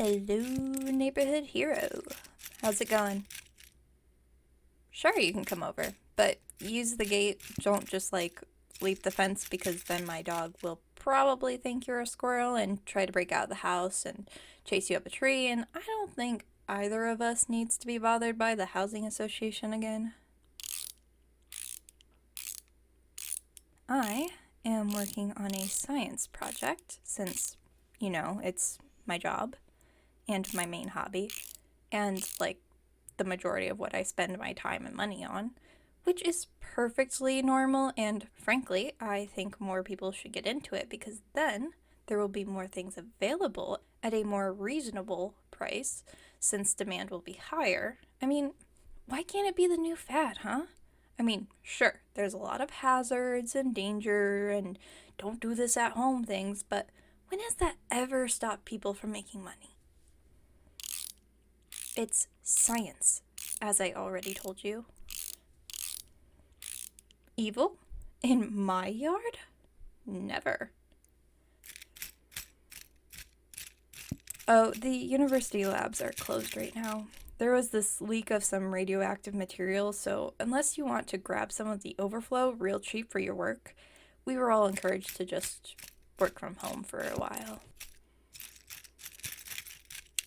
Hello, neighborhood hero. How's it going? Sure, you can come over, but use the gate. Don't just leap the fence because then my dog will probably think you're a squirrel and try to break out of the house and chase you up a tree. And I don't think either of us needs to be bothered by the housing association again. I am working on a science project since, it's my job and my main hobby, and the majority of what I spend my time and money on, which is perfectly normal. And frankly, I think more people should get into it because then there will be more things available at a more reasonable price since demand will be higher. I mean, why can't it be the new fad, huh? I mean, sure, there's a lot of hazards and danger and don't do this at home things, but when has that ever stopped people from making money? It's science, as I already told you. Evil? In my yard? Never. Oh, the university labs are closed right now. There was this leak of some radioactive material, so unless you want to grab some of the overflow real cheap for your work, we were all encouraged to just work from home for a while.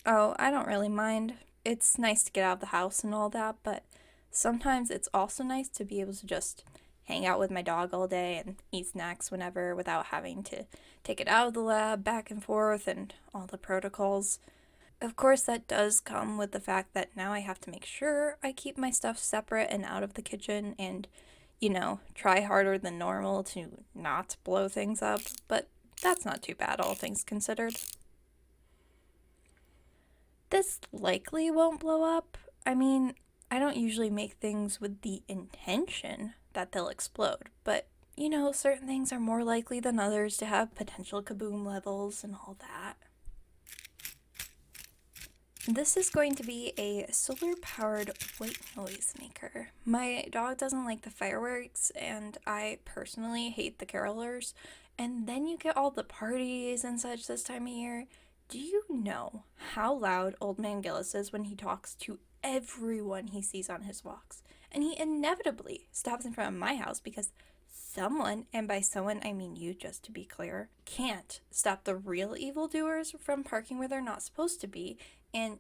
Oh, I don't really mind. It's nice to get out of the house and all that, but sometimes it's also nice to be able to just hang out with my dog all day and eat snacks whenever without having to take it out of the lab back and forth and all the protocols. Of course, that does come with the fact that now I have to make sure I keep my stuff separate and out of the kitchen and, try harder than normal to not blow things up, but that's not too bad, all things considered. This likely won't blow up. I mean, I don't usually make things with the intention that they'll explode, but certain things are more likely than others to have potential kaboom levels and all that. This is going to be a solar-powered white noise maker. My dog doesn't like the fireworks, and I personally hate the carolers. And then you get all the parties and such this time of year. Do you know how loud Old Man Gillis is when he talks to everyone he sees on his walks? And he inevitably stops in front of my house because someone, and by someone I mean you just to be clear, can't stop the real evildoers from parking where they're not supposed to be. And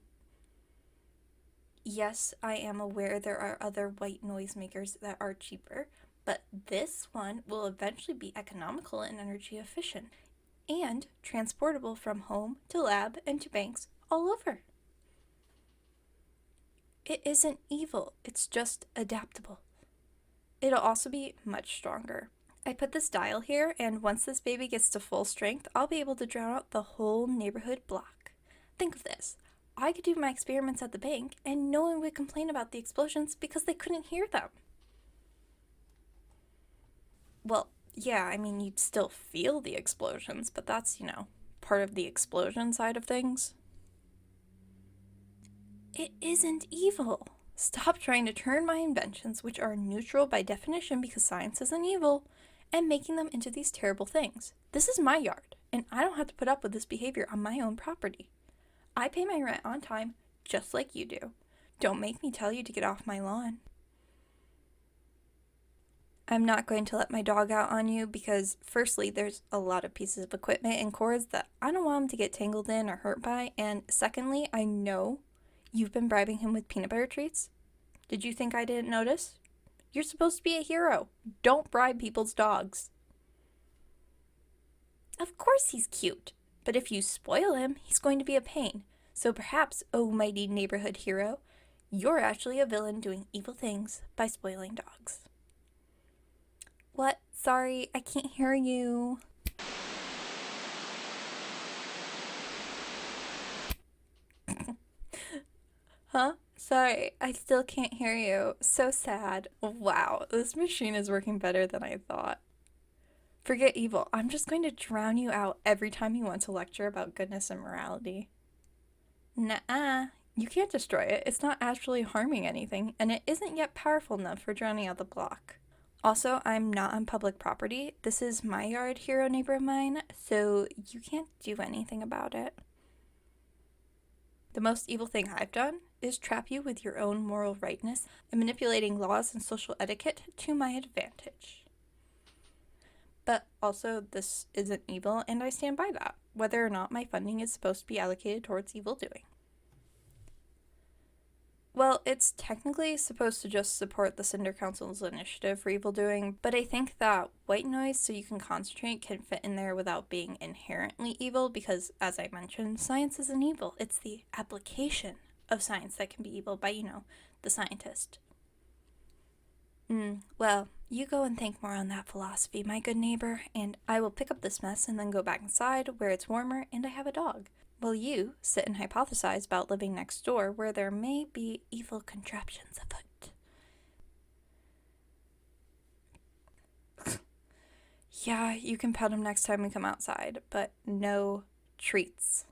yes, I am aware there are other white noisemakers that are cheaper, but this one will eventually be economical and energy efficient and transportable from home to lab and to banks all over. It isn't evil, it's just adaptable. It'll also be much stronger. I put this dial here, and once this baby gets to full strength, I'll be able to drown out the whole neighborhood block. Think of this. I could do my experiments at the bank, and no one would complain about the explosions because they couldn't hear them. Well, yeah, I mean, you'd still feel the explosions, but that's, part of the explosion side of things. It isn't evil. Stop trying to turn my inventions, which are neutral by definition because science isn't evil, and making them into these terrible things. This is my yard, and I don't have to put up with this behavior on my own property. I pay my rent on time, just like you do. Don't make me tell you to get off my lawn. I'm not going to let my dog out on you because, firstly, there's a lot of pieces of equipment and cords that I don't want him to get tangled in or hurt by, and secondly, I know you've been bribing him with peanut butter treats. Did you think I didn't notice? You're supposed to be a hero. Don't bribe people's dogs. Of course he's cute, but if you spoil him, he's going to be a pain. So perhaps, oh mighty neighborhood hero, you're actually a villain doing evil things by spoiling dogs. What? Sorry, I can't hear you. Huh? Sorry, I still can't hear you. So sad. Wow, this machine is working better than I thought. Forget evil. I'm just going to drown you out every time you want to lecture about goodness and morality. Nuh-uh. You can't destroy it. It's not actually harming anything, and it isn't yet powerful enough for drowning out the block. Also, I'm not on public property. This is my yard, hero neighbor of mine, so you can't do anything about it. The most evil thing I've done is trap you with your own moral rightness and manipulating laws and social etiquette to my advantage. But also, this isn't evil, and I stand by that, whether or not my funding is supposed to be allocated towards evil doing. Well, it's technically supposed to just support the Cinder Council's initiative for evil doing, but I think that white noise so you can concentrate can fit in there without being inherently evil because, as I mentioned, science isn't evil. It's the application of science that can be evil by, the scientist. Well, you go and think more on that philosophy, my good neighbor, and I will pick up this mess and then go back inside where it's warmer and I have a dog. While you sit and hypothesize about living next door where there may be evil contraptions afoot. Yeah, you can pet him next time we come outside, but no treats.